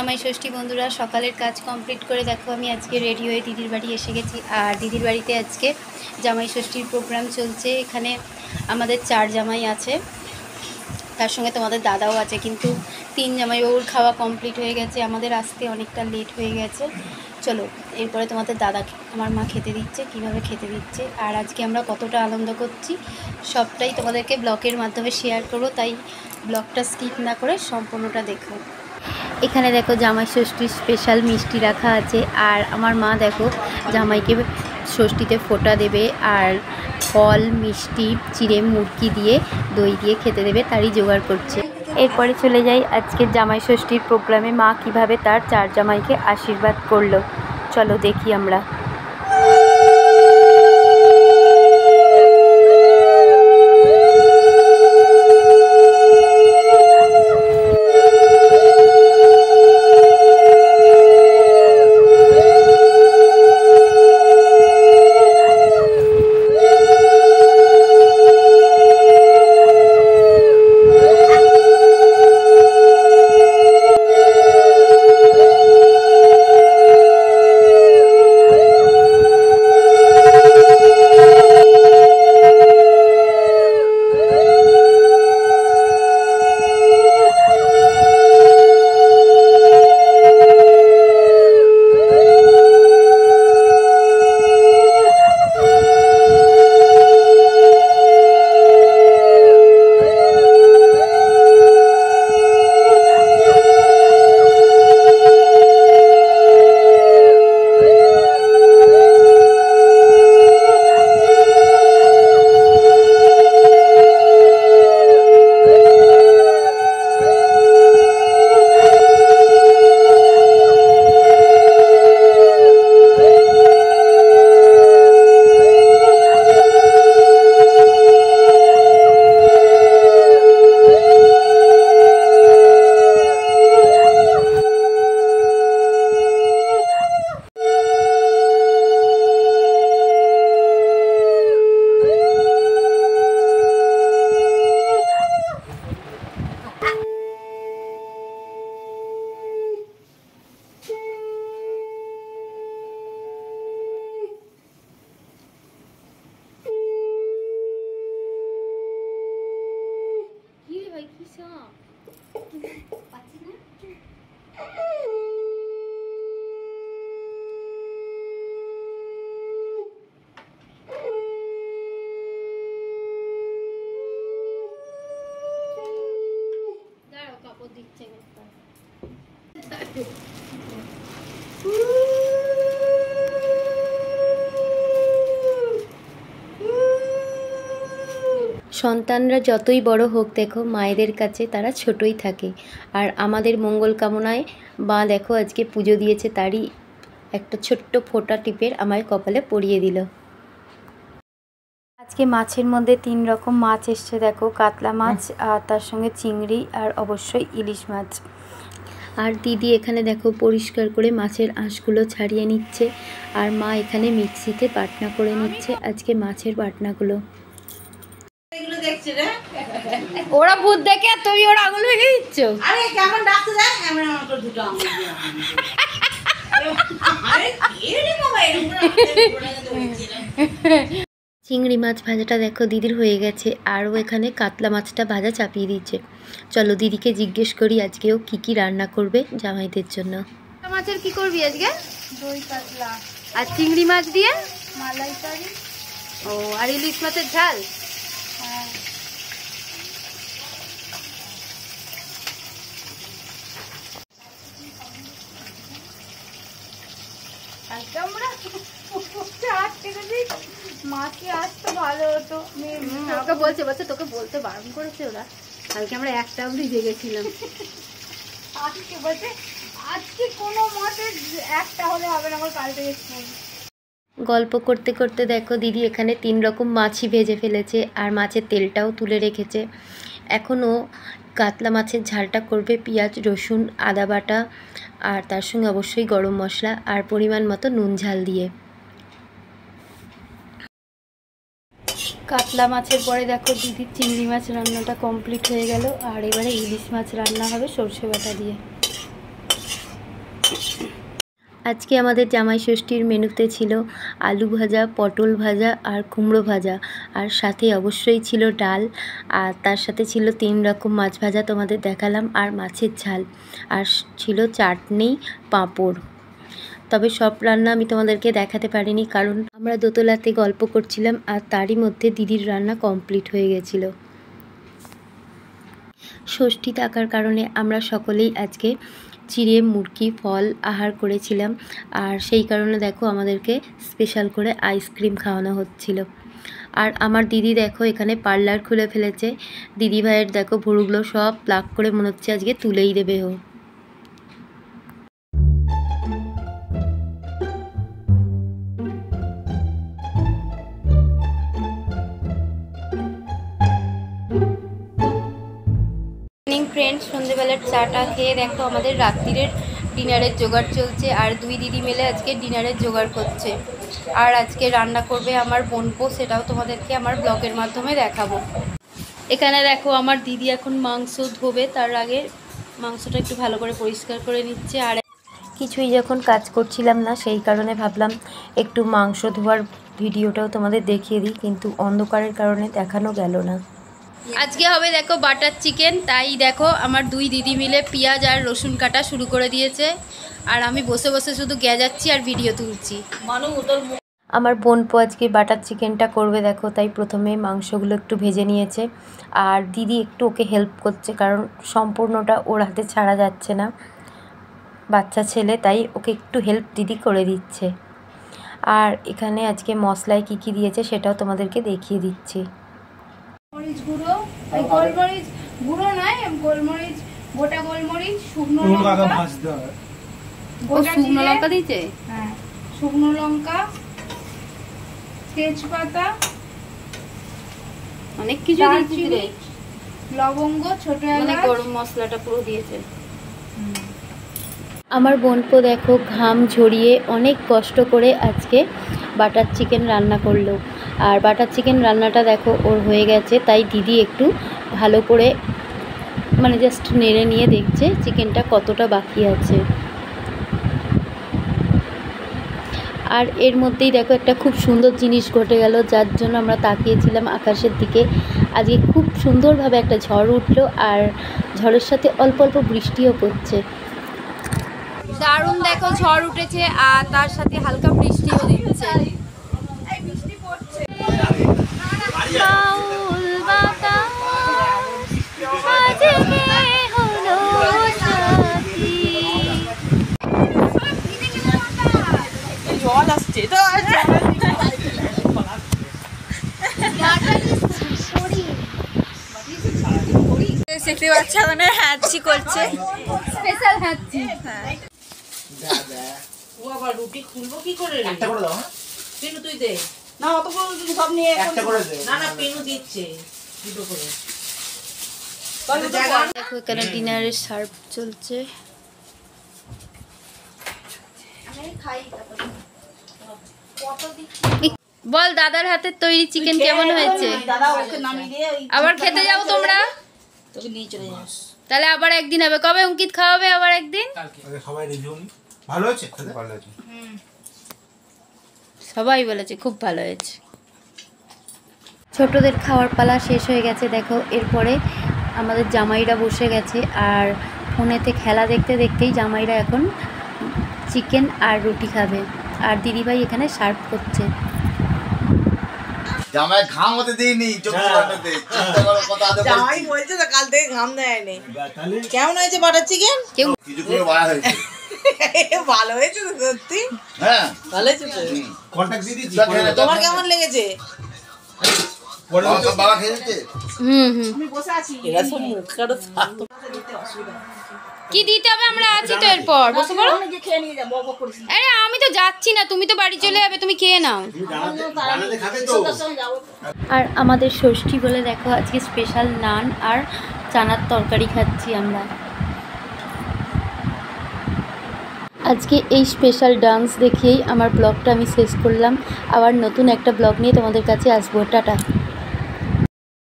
জামাই ষষ্ঠী বন্ধুরা, সকালের কাজ কমপ্লিট করে দেখো আমি আজকে রেডি হয়ে দিদির বাড়ি এসে গেছি। আর দিদির বাড়িতে আজকে জামাই ষষ্ঠীর প্রোগ্রাম চলছে। এখানে আমাদের 4 জামাই আছে, তার সঙ্গে তোমাদের দাদাও আছে, কিন্তু 3 জামাইবাবুর খাওয়া কমপ্লিট হয়ে গেছে। আমাদের আসতে অনেকটা লেট হয়ে গেছে। চলো এরপরে তোমাদের দাদাকে আমার মা খেতে দিচ্ছে, কিভাবে খেতে দিচ্ছে আর আজকে আমরা কতটা আনন্দ করছি সবটাই তোমাদেরকে ব্লগের মাধ্যমে শেয়ার করবো, তাই ব্লগটা স্কিপ না করে সম্পূর্ণটা দেখো। এখানে দেখো জামাই ষষ্ঠীর স্পেশাল মিষ্টি রাখা আছে। আর আমার মা দেখো জামাইকে ষষ্ঠীতে ফোঁটা দেবে আর ফল মিষ্টি চিড়ে মুরগি দিয়ে দই দিয়ে খেতে দেবে, তারই জোগাড় করছে। এরপরে চলে যাই আজকের জামাই ষষ্ঠীর প্রোগ্রামে মা কিভাবে তার 4 জামাইকে আশীর্বাদ করলো, চলো দেখি আমরা। সন্তানরা যতই বড় হোক দেখো মায়েদের কাছে তারা ছোটই থাকে। আর আমাদের মঙ্গল কামনায় মা দেখো আজকে পুজো দিয়েছে, তারই একটা ছোট্ট ফোঁটা টিপের আমার কপালে পরিয়ে দিল। আজকে মাছের মধ্যে 3 রকম মাছ এসছে দেখো, কাতলা মাছ আর তার সঙ্গে চিংড়ি আর অবশ্যই ইলিশ মাছ। আর দিদি এখানে দেখো পরিষ্কার করে মাছের আঁশগুলো ছাড়িয়ে নিচ্ছে আর মা এখানে মিক্সিতে বাটনা করে নিচ্ছে আজকে মাছের বাটনাগুলো। ওরা ভূত দেখে আর তুমি ওরা আঙুল ভেঙে দিচ্ছ। আরে কেমন ডাকতে যায় এমন এমন করে দুটো আঙুল দিয়ে আরে কে রে বাবা এরকম চিংড়ি মাছ ভাজাটা দেখো দিদির হয়ে গেছে আর ও এখানে কাতলা মাছটা ভাজা চাপিয়ে দিচ্ছে। চলো দিদিকে জিজ্ঞেস করি আজকেও কি কি রান্না করবে জামাইদের জন্য। মাছের কি করবি আজকে? দই কাতলা আর চিংড়ি মাছ দিয়ে মালাইকারি। ও আর ইলিশ মাছের ঝাল। হ্যাঁ মাকে আসতো ভালো হতো। আমাকে বলছে তোকে বলতে বারণ করেছে ওরা, কালকে আমরা 1টা অবধি জেগেছিলাম। আজকে বলছে আজকে কোনো মতে 1টা হলে হবে না, আমার কাল থেকে স্কুল। গল্প করতে করতে দেখো দিদি এখানে 3 রকম মাছই ভেজে ফেলেছে আর মাছের তেলটাও তুলে রেখেছে। এখনও কাতলা মাছের ঝালটা করবে পেঁয়াজ রসুন আদা বাটা আর তার সঙ্গে অবশ্যই গরম মশলা আর পরিমাণ মতো নুন ঝাল দিয়ে। কাতলা মাছের পরে দেখো দিদির চিংড়ি মাছ রান্নাটা কমপ্লিট হয়ে গেল আর এবারে ইলিশ মাছ রান্না হবে সরষে বাটা দিয়ে। আজকে আমাদের জামাই ষষ্ঠীর মেনুতে ছিল আলু ভাজা, পটল ভাজা আর কুমড়ো ভাজা, আর সাথে অবশ্যই ছিল ডাল, আর তার সাথে ছিল 3 রকম মাছ ভাজা তোমাদের দেখালাম, আর মাছের ঝাল, আর ছিল চাটনি, পাঁপড়। তবে সব রান্না আমি তোমাদেরকে দেখাতে পারিনি, কারণ আমরা দোতলাতে গল্প করছিলাম আর তারই মধ্যে দিদির রান্না কমপ্লিট হয়ে গেছিলো। ষষ্ঠী থাকার কারণে আমরা সকলেই আজকে চিড়ে, মুরগি, ফল আহার করেছিলাম, আর সেই কারণে দেখো আমাদেরকে স্পেশাল করে আইসক্রিম খাওয়ানো হচ্ছিল। আর আমার দিদি দেখো এখানে পার্লার খুলে ফেলেছে। দিদি ভাইয়ের দেখো ভুরুগুলো সব প্লাক করে মনে হচ্ছে আজকে তুলেই দেবে ও। ফ্রেন্ডস, সন্ধ্যেবেলার চাটা খেয়ে দেখো আমাদের রাত্রিরের ডিনারের জোগাড় চলছে, আর দুই দিদি মিলে আজকে ডিনারের জোগাড় করছে। আর আজকে রান্না করবে আমার বোনপো, সেটাও তোমাদেরকে আমার ব্লগের মাধ্যমে দেখাবো। এখানে দেখো আমার দিদি এখন মাংস ধোবে, তার আগে মাংসটা একটু ভালো করে পরিষ্কার করে নিচ্ছে। আর কিছুই যখন কাজ করছিলাম না, সেই কারণে ভাবলাম একটু মাংস ধোয়ার ভিডিওটাও তোমাদের দেখিয়ে দিই, কিন্তু অন্ধকারের কারণে দেখানো গেল না। আজকে হবে দেখো বাটার চিকেন, তাই দেখো আমার দুই দিদি মিলে পেঁয়াজ আর রসুন কাটা শুরু করে দিয়েছে, আর আমি বসে বসে শুধু গেজাচ্ছি আর ভিডিও তুলছি। আমার বোনপো আজকে বাটার চিকেনটা করবে দেখো, তাই প্রথমে মাংসগুলো একটু ভেজে নিয়েছে, আর দিদি একটু ওকে হেল্প করছে, কারণ সম্পূর্ণটা ওর হাতে ছাড়া যাচ্ছে না, বাচ্চা ছেলে, তাই ওকে একটু হেল্প দিদি করে দিচ্ছে। আর এখানে আজকে মশলায় কী কী দিয়েছে সেটাও তোমাদেরকে দেখিয়ে দিচ্ছি। গোলমরিচ গুঁড়ো, গোলমরিচ গুঁড়ো নয়, গোলমরিচ, গোটা গোলমরিচ, শুকনো লঙ্কা ভাজতে হয়। শুকনো লঙ্কা দিয়েছে? হ্যাঁ, শুকনো লঙ্কা, তেজপাতা, অনেক কিছু দিয়েছে, লবঙ্গ, ছোট এলাচ, গরম মশলাটা পুরো দিয়েছে। আমার বোনপো দেখো ঘাম ঝরিয়ে অনেক কষ্ট করে আজকে বাটার চিকেন রান্না করলো, আর বাটার চিকেন রান্নাটা দেখো ওর হয়ে গেছে, তাই দিদি একটু ভালো করে মানে জাস্ট নেড়ে নিয়ে দেখছে চিকেনটা কতটা বাকি আছে। আর এর মধ্যেই দেখো একটা খুব সুন্দর জিনিস ঘটে গেল, যার জন্য আমরা তাকিয়েছিলাম আকাশের দিকে। আজকে খুব সুন্দরভাবে একটা ঝড় উঠলো, আর ঝড়ের সাথে অল্প অল্প বৃষ্টিও পড়ছে। দারুণ দেখো ঝড় উঠেছে, আর তার সাথে হালকা বৃষ্টিও দিচ্ছে। জল আসছে তো দেখতে বাচ্চা মানে হ্যাচি করছে, স্পেশাল হ্যাচি। ও আবার রুটি খুলবো কি করে? একটা করে দাও। পেনু তুই দে না, অতগুলো সব নিয়ে একটা করে দে। না না, পেনু দিচ্ছে দুটো করে। দেখো এখানে ডিনারের সার্ভ চলছে। বল দাদার হাতের তৈরি চিকেন কেমন হয়েছে? আবার খেতে যাও তোমরা? তোকে নিয়ে চলে যাস। তাহলে আবার একদিন হবে। কবে অঙ্কিত খাওয়াবে? আবার একদিন। সবাই রিভিউ ভালো হয়েছে, খেতে ভালো হয়েছে। সবাই বলেছে খুব ভালো হয়েছে। ছোটদের খাওয়ার পালা শেষ হয়ে গেছে দেখো। এরপরে আমাদের জামাইরা বসে গেছে, আর ফোনেতে খেলা দেখতে দেখতেই জামাইরা এখন চিকেন আর রুটি খাবে, আর দিদিভাই এখানে সার্ভ করছে। জামাই ঘাম হতে দেইনি, চিন্তা করো কথা আদে বলছি। জামাই বলছে তো কাল থেকে ঘাম দেয়নি। কেমন হয়েছে বাটার চিকেন? কিছু করে ভালো হয়েছে। ভালো হয়েছে তো সত্যি। হ্যাঁ ভালো হয়েছে তো। কন্টাক্ট দিয়ে দিচ্ছি। তোমার কেমন লেগেছে? বাবা খেয়েছে? আমি বসে আছি। এরা সব মুখ কাটো থাকতো। কি দিতে হবে? আমরা আছি তো এরপর। বসে পড়ো। খেয়ে নিয়ে যা, বক বক করিস না। আরে আমি তো যাচ্ছি না, তুমি তো বাড়ি চলে যাবে, তুমি খেয়ে নাও। আর আমাদের ষষ্ঠী বলে দেখো আজকে স্পেশাল নান আর চানার তরকারি খাচ্ছি আমরা। আজকে এই স্পেশাল ডান্স দেখিয়েই আমার ব্লগটা আমি শেষ করলাম। আবার নতুন একটা ব্লগ নিয়ে তোমাদের কাছে আসবো। টাটা।